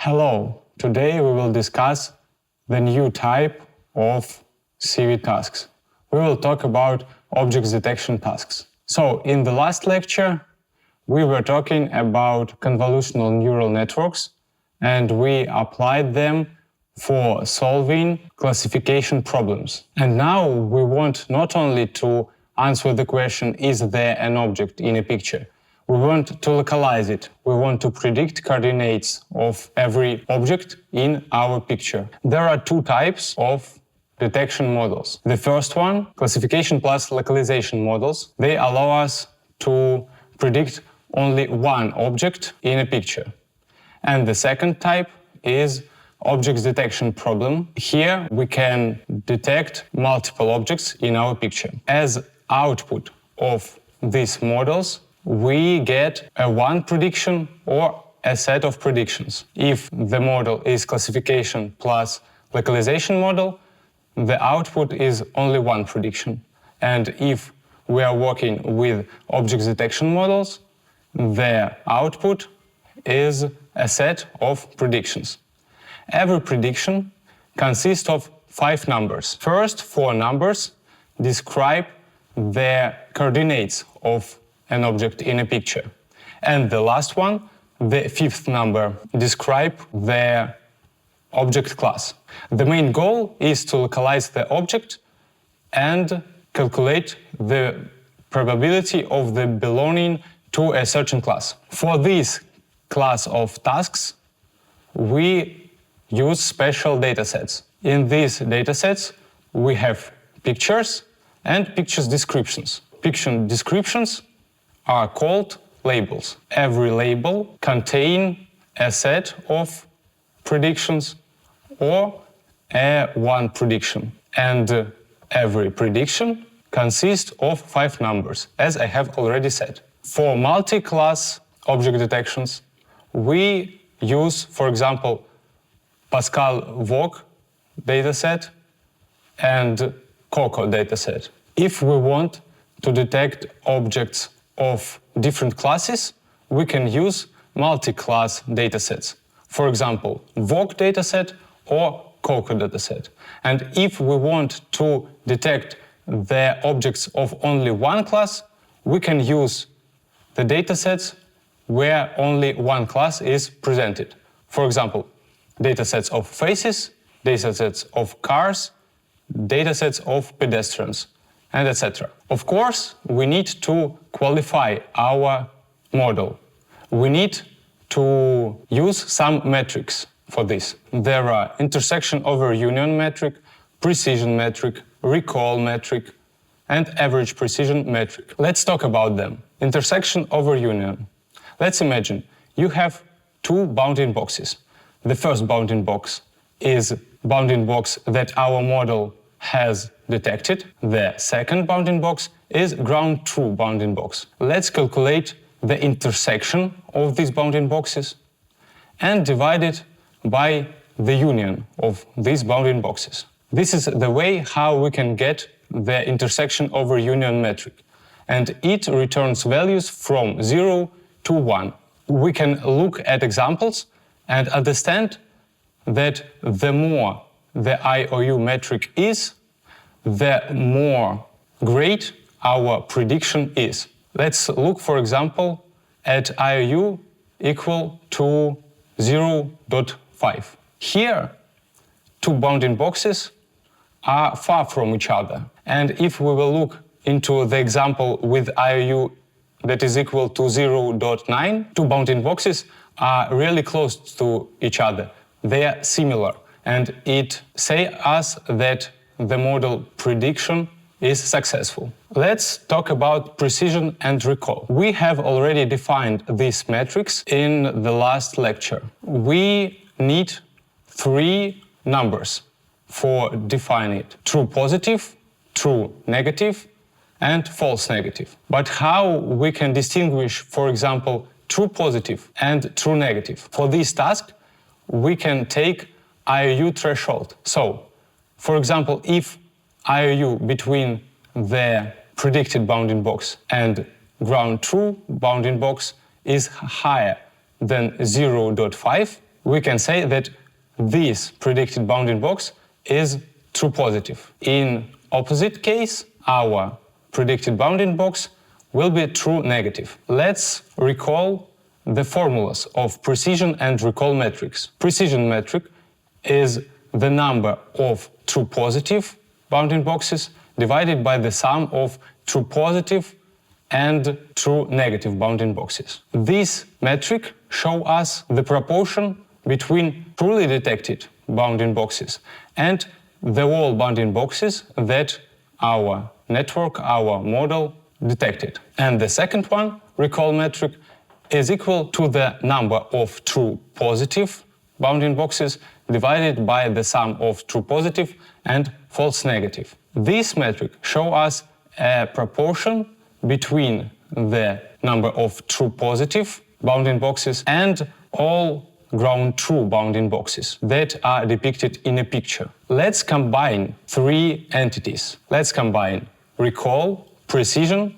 Hello, today we will discuss the new type of CV tasks. We will talk about object detection tasks. So, in the last lecture, we were talking about convolutional neural networks and we applied them for solving classification problems. And now we want not only to answer the question, is there an object in a picture? We want to localize it. We want to predict coordinates of every object in our picture. There are two types of detection models. The first one, classification plus localization models, they allow us to predict only one object in a picture. And the second type is object detection problem. Here we can detect multiple objects in our picture. As output of these models, we get a one prediction or a set of predictions. If the model is classification plus localization model, the output is only one prediction. And if we are working with object detection models, the output is a set of predictions. Every prediction consists of 5 numbers. First 4 numbers describe the coordinates of an object in a picture. And the last one, the 5th number, describe the object class. The main goal is to localize the object and calculate the probability of the belonging to a certain class. For this class of tasks, we use special datasets. In these datasets, we have pictures and pictures descriptions. Picture descriptions are called labels. Every label contains a set of predictions or a one prediction. And every prediction consists of 5 numbers, as I have already said. For multi-class object detections, we use, for example, Pascal-Vogt dataset and COCO dataset. If we want to detect objects of different classes, we can use multi-class datasets. For example, Vogt dataset or COCO dataset. And if we want to detect the objects of only one class, we can use the datasets where only one class is presented. For example, datasets of faces, datasets of cars, datasets of pedestrians, and etc. Of course, we need to qualify our model. We need to use some metrics for this. There are intersection over union metric, precision metric, recall metric, and average precision metric. Let's talk about them. Intersection over union. Let's imagine you have 2 bounding boxes. The first bounding box is bounding box that our model has detected. The second bounding box is ground truth bounding box. Let's calculate the intersection of these bounding boxes and divide it by the union of these bounding boxes. This is the way how we can get the intersection over union metric, and it returns values from 0 to 1. We can look at examples and understand that the more the IOU metric is, the more great our prediction is. Let's look, for example, at IOU equal to 0.5. Here, 2 bounding boxes are far from each other. And if we will look into the example with IOU that is equal to 0.9, 2 bounding boxes are really close to each other. They are similar, and it says us that the model prediction is successful. Let's talk about precision and recall. We have already defined these metrics in the last lecture. We need 3 numbers for defining it: true positive, true negative, and false negative. But how we can distinguish, for example, true positive and true negative? For this task, we can take IOU threshold. So, for example, if IOU between the predicted bounding box and ground truth bounding box is higher than 0.5, we can say that this predicted bounding box is true positive. In opposite case, our predicted bounding box will be true negative. Let's recall the formulas of precision and recall metrics. Precision metric is the number of true positive bounding boxes divided by the sum of true positive and true negative bounding boxes. This metric shows us the proportion between truly detected bounding boxes and the whole bounding boxes that our network, our model detected. And the second one, recall metric, is equal to the number of true positive bounding boxes divided by the sum of true positive and false negative. This metric shows us a proportion between the number of true positive bounding boxes and all ground true bounding boxes that are depicted in a picture. Let's combine three entities. Let's combine recall, precision,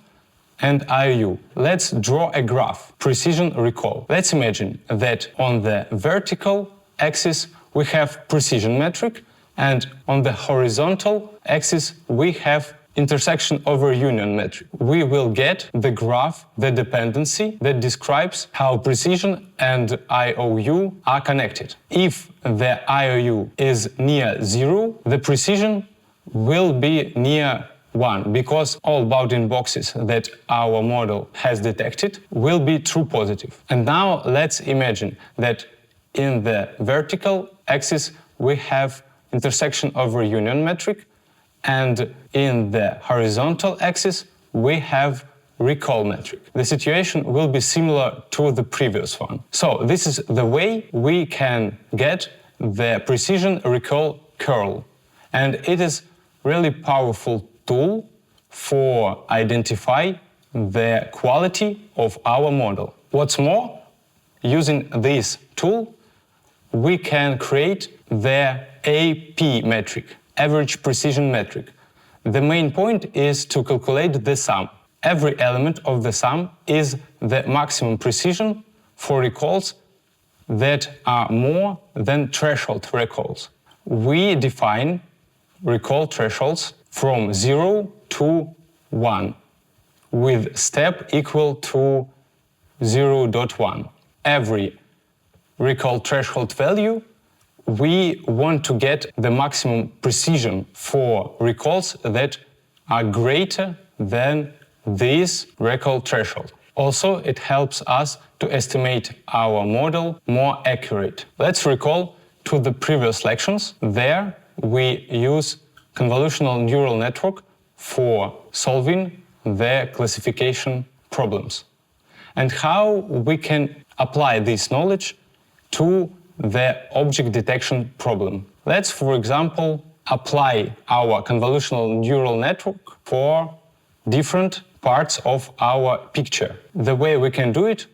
and IOU. Let's draw a graph, precision recall. Let's imagine that on the vertical axis we have precision metric, and on the horizontal axis we have intersection over union metric. We will get the graph, the dependency that describes how precision and IOU are connected. If the IOU is near 0, the precision will be near 1, because all bounding boxes that our model has detected will be true positive. And now let's imagine that in the vertical axis we have intersection over union metric, and in the horizontal axis we have recall metric. The situation will be similar to the previous one. So this is the way we can get the precision recall curl, and it is really powerful tool for identify the quality of our model. What's more, using this tool we can create the AP metric, average precision metric. The main point is to calculate the sum. Every element of the sum is the maximum precision for recalls that are more than threshold recalls. We define recall thresholds from 0 to 1 with step equal to 0.1. Every recall threshold value, we want to get the maximum precision for recalls that are greater than this recall threshold. Also, it helps us to estimate our model more accurate. Let's recall to the previous lections. There we use convolutional neural network for solving the classification problems, and how we can apply this knowledge to the object detection problem. Let's, for example, apply our convolutional neural network for different parts of our picture. The way we can do it,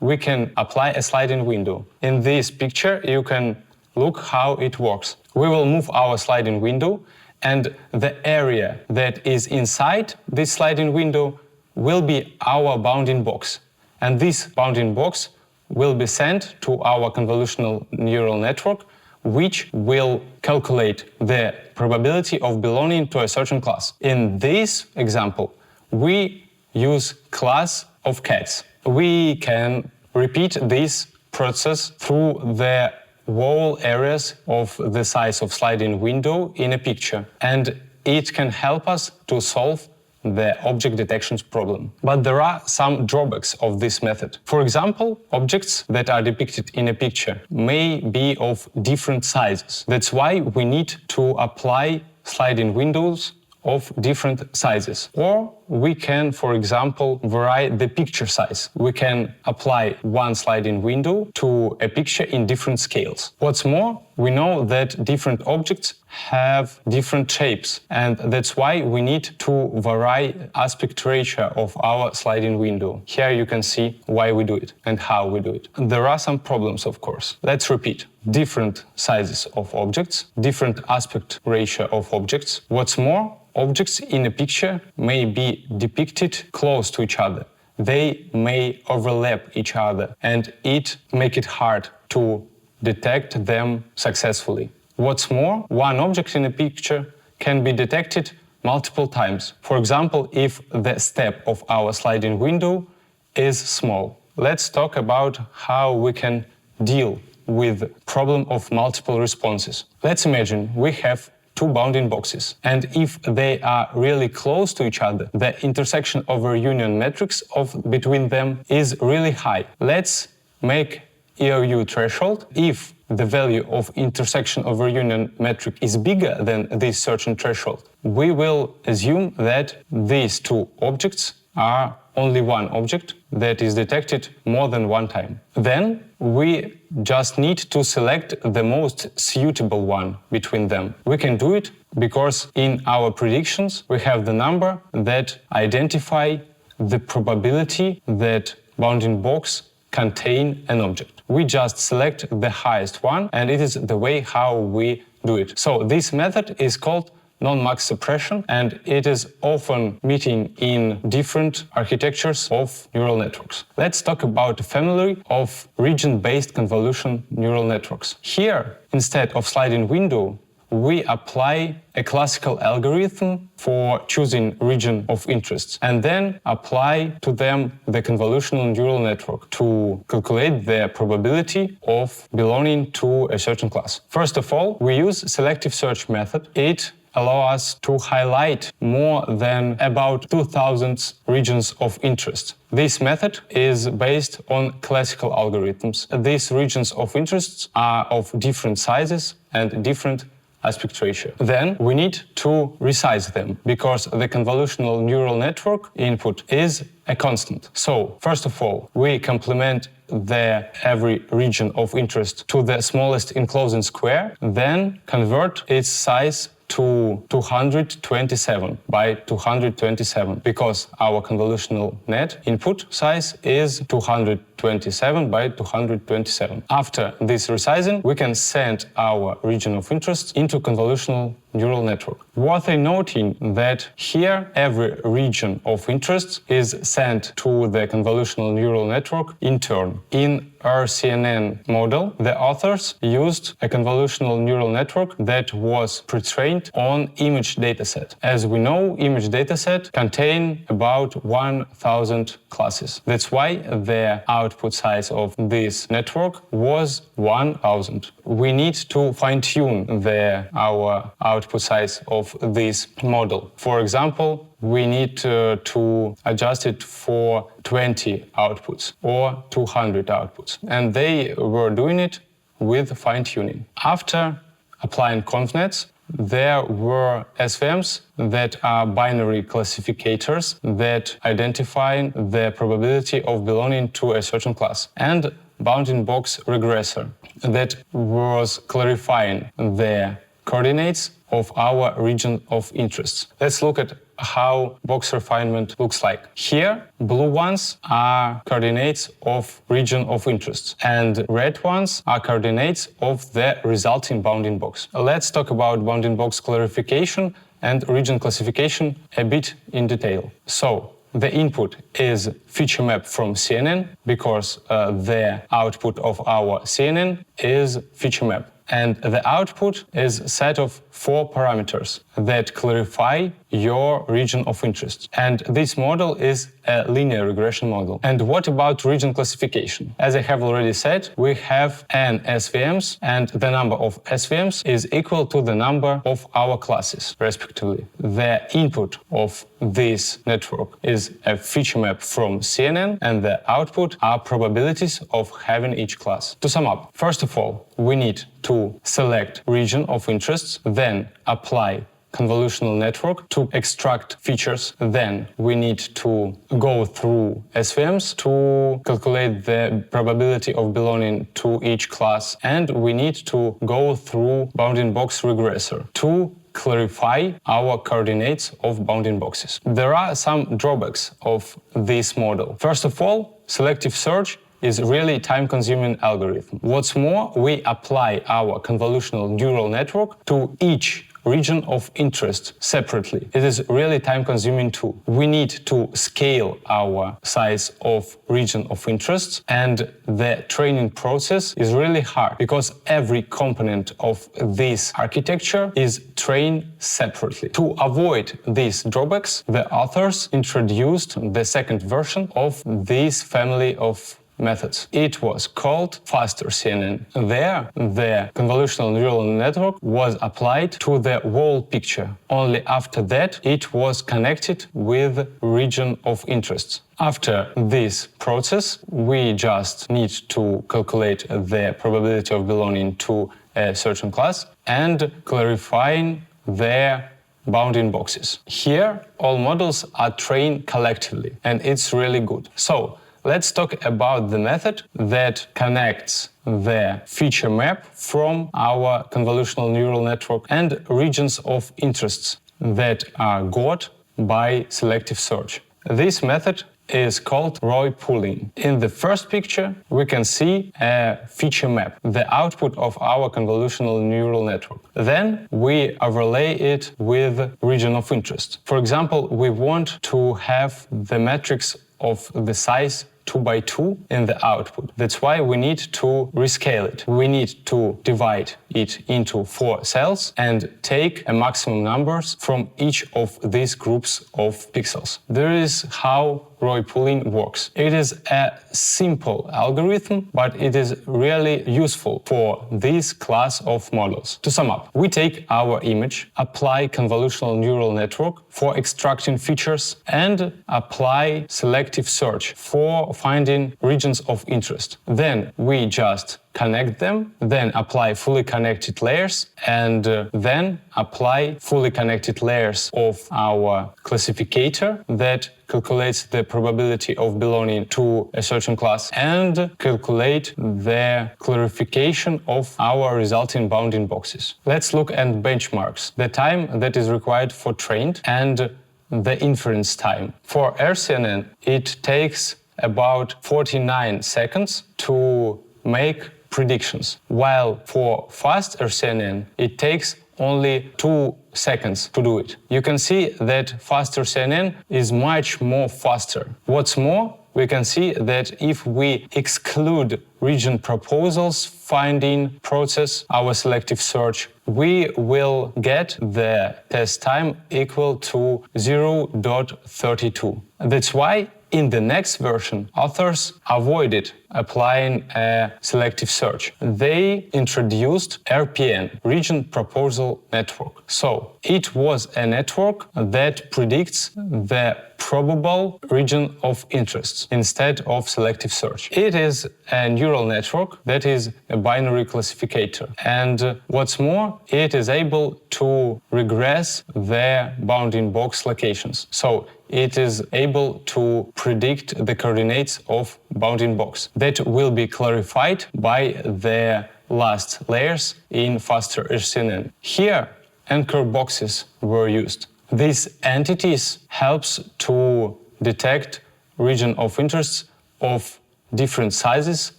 we can apply a sliding window. In this picture, you can look how it works. We will move our sliding window, and the area that is inside this sliding window will be our bounding box. And this bounding box will be sent to our convolutional neural network, which will calculate the probability of belonging to a certain class. In this example, we use class of cats. We can repeat this process through the whole areas of the size of sliding window in a picture, and it can help us to solve the object detections problem. But there are some drawbacks of this method. For example, objects that are depicted in a picture may be of different sizes. That's why we need to apply sliding windows of different sizes. Or we can, for example, vary the picture size. We can apply one sliding window to a picture in different scales. What's more, we know that different objects have different shapes, and that's why we need to vary aspect ratio of our sliding window. Here you can see why we do it and how we do it. There are some problems, of course. Let's repeat. Different sizes of objects, different aspect ratio of objects. What's more, objects in a picture may be depicted close to each other. They may overlap each other, and it makes it hard to detect them successfully. What's more, one object in a picture can be detected multiple times. For example, if the step of our sliding window is small. Let's talk about how we can deal with the problem of multiple responses. Let's imagine we have two bounding boxes, and if they are really close to each other, the intersection over union matrix between them is really high. Let's make EOU threshold. If the value of intersection over union metric is bigger than this certain threshold, we will assume that these two objects are only one object that is detected more than one time. Then we just need to select the most suitable one between them. We can do it because in our predictions we have the number that identify the probability that bounding box contain an object. We just select the highest one, and it is the way how we do it. So this method is called non-max suppression, and it is often meeting in different architectures of neural networks. Let's talk about a family of region-based convolution neural networks. Here, instead of sliding window, we apply a classical algorithm for choosing region of interest, and then apply to them the convolutional neural network to calculate the probability of belonging to a certain class. First of all, we use selective search method. It allows us to highlight more than about 2,000 regions of interest. This method is based on classical algorithms. These regions of interest are of different sizes and different aspect ratio. Then we need to resize them because the convolutional neural network input is a constant. So, first of all, we complement every region of interest to the smallest enclosing square, then convert its size to 227 by 227 because our convolutional net input size is 227 by 227. After this resizing, we can send our region of interest into convolutional neural network. Worth noting that here every region of interest is sent to the convolutional neural network in turn. In our CNN model, the authors used a convolutional neural network that was pre-trained on image dataset. As we know, image dataset contain about 1,000 classes. That's why the output size of this network was 1,000. We need to fine-tune our output size of this model. For example, we need to adjust it for 20 outputs or 200 outputs. And they were doing it with fine-tuning. After applying convnets, there were SVMs that are binary classificators that identify the probability of belonging to a certain class, and bounding box regressor that was clarifying the coordinates of our region of interest. Let's look at how box refinement looks like. Here, blue ones are coordinates of region of interest, and red ones are coordinates of the resulting bounding box. Let's talk about bounding box clarification and region classification a bit in detail. So, the input is feature map from CNN because the output of our CNN is feature map. And the output is a set of 4 parameters that clarify your region of interest. And this model is a linear regression model. And what about region classification? As I have already said, we have n SVMs, and the number of SVMs is equal to the number of our classes, respectively. The input of this network is a feature map from CNN, and the output are probabilities of having each class. To sum up, first of all, we need to select region of interests, then apply convolutional network to extract features. Then we need to go through SVMs to calculate the probability of belonging to each class, and we need to go through bounding box regressor to clarify our coordinates of bounding boxes. There are some drawbacks of this model. First of all, selective search is really time-consuming algorithm. What's more, we apply our convolutional neural network to each region of interest separately. It is really time-consuming too. We need to scale our size of region of interest, and the training process is really hard because every component of this architecture is trained separately. To avoid these drawbacks, the authors introduced the second version of this family of methods. It was called faster CNN. There, the convolutional neural network was applied to the whole picture. Only after that, it was connected with region of interest. After this process, we just need to calculate the probability of belonging to a certain class and clarifying their bounding boxes. Here, all models are trained collectively, and it's really good. So, let's talk about the method that connects the feature map from our convolutional neural network and regions of interests that are got by selective search. This method is called row pooling. In the first picture, we can see a feature map, the output of our convolutional neural network. Then we overlay it with region of interest. For example, we want to have the matrix of the size 2 by 2 in the output. That's why we need to rescale it. We need to divide it into 4 cells and take a maximum numbers from each of these groups of pixels. There is how row pooling works. It is a simple algorithm, but it is really useful for this class of models. To sum up, we take our image, apply convolutional neural network for extracting features, and apply selective search for finding regions of interest. Then we just connect them, then apply fully connected layers, and then apply fully connected layers of our classificator that calculates the probability of belonging to a certain class and calculate the clarification of our resulting bounding boxes. Let's look at benchmarks, the time that is required for trained and the inference time. For RCNN, it takes about 49 seconds to make predictions, while for fast RCNN, it takes only 2 seconds to do it. You can see that faster CNN is much more faster. What's more, we can see that if we exclude region proposals finding process, our selective search, we will get the test time equal to 0.32. That's why in the next version, authors avoided applying a selective search. They introduced RPN, Region Proposal Network. So it was a network that predicts the probable region of interest instead of selective search. It is a neural network that is a binary classificator. And what's more, it is able to regress the bounding box locations. So it is able to predict the coordinates of bounding box that will be clarified by the last layers in faster RCNN. Here, anchor boxes were used. These entities helps to detect region of interest of different sizes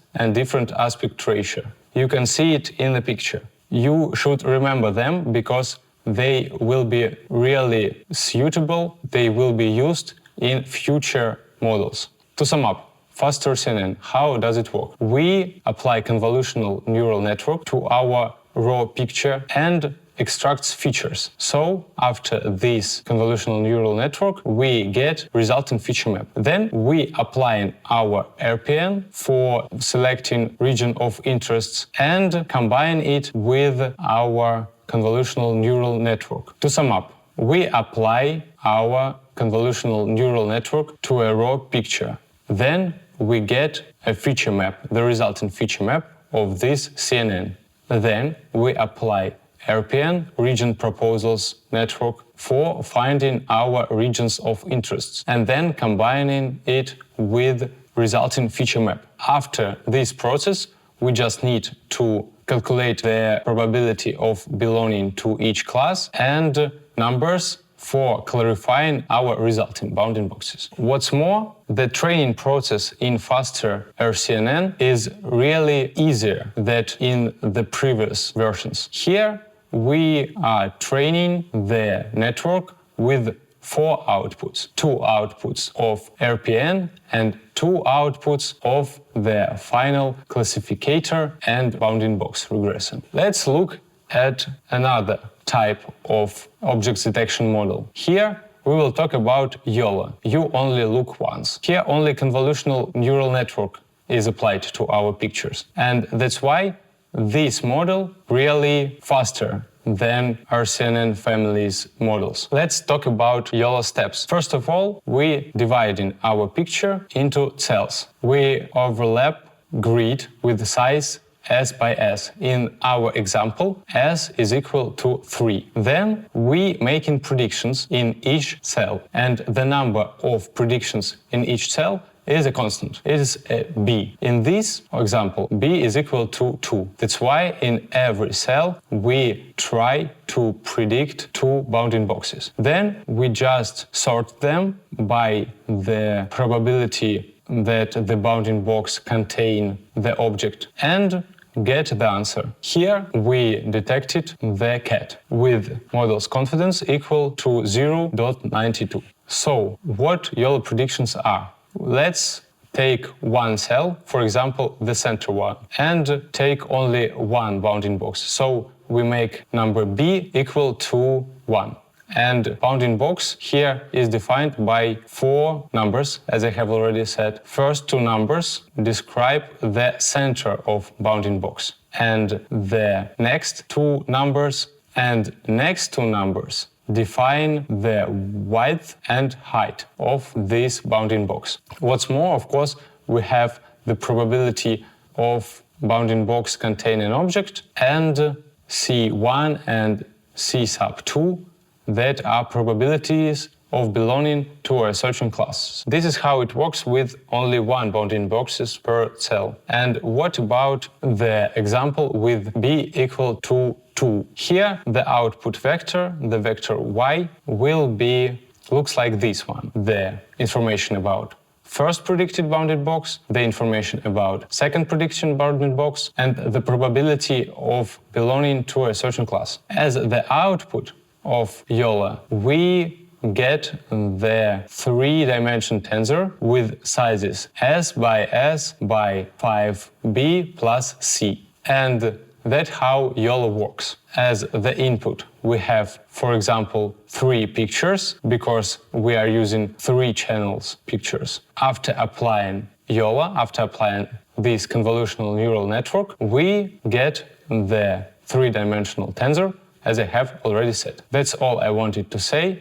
and different aspect ratio. You can see it in the picture. You should remember them because they will be really suitable, they will be used in future models. To sum up, faster CNN, how does it work? We apply convolutional neural network to our raw picture and extracts features. So after this convolutional neural network, we get resulting feature map. Then we apply our RPN for selecting region of interests and combine it with our convolutional neural network. To sum up, we apply our convolutional neural network to a raw picture. Then we get a feature map, the resulting feature map of this CNN. Then we apply RPN, Region Proposals Network, for finding our regions of interests and then combining it with resulting feature map. After this process, we just need to calculate the probability of belonging to each class and numbers for clarifying our resulting bounding boxes. What's more, the training process in faster RCNN is really easier than in the previous versions. Here, we are training the network with 4 outputs. 2 outputs of RPN and 2 outputs of the final classificator and bounding box regression. Let's look at another type of object detection model. Here we will talk about YOLO, you only look once. Here only convolutional neural network is applied to our pictures. And that's why this model really faster than RCNN family's models. Let's talk about YOLO steps. First of all, we divide in our picture into cells. We overlap grid with size S by S. In our example, S is equal to 3. Then we making predictions in each cell, and the number of predictions in each cell is a constant. It is a B. In this example, B is equal to 2. That's why in every cell we try to predict 2 bounding boxes. Then we just sort them by the probability that the bounding box contain the object and get the answer. Here we detected the cat with model's confidence equal to 0.92. So what YOLO predictions are? Let's take one cell, for example, the center one, and take only one bounding box. So we make number B equal to 1. And bounding box here is defined by 4 numbers, as I have already said. First 2 numbers describe the center of bounding box. And the next 2 numbers and next 2 numbers define the width and height of this bounding box. What's more, of course, we have the probability of bounding box containing an object and C1 and C sub 2 that are probabilities of belonging to a certain class. This is how it works with only one bounding boxes per cell. And what about the example with B equal to 2? Here the output vector, the vector y, will be, looks like this one. The information about first predicted bounded box, the information about second prediction bounded box, and the probability of belonging to a certain class. As the output of YOLO, we get the 3-dimensional tensor with sizes S by S by 5B plus C. And that's how YOLO works. As the input, we have, for example, 3 pictures, because we are using 3 channels pictures. After applying YOLO, after applying this convolutional neural network, we get the 3-dimensional tensor, as I have already said. That's all I wanted to say.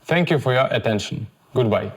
Thank you for your attention. Goodbye.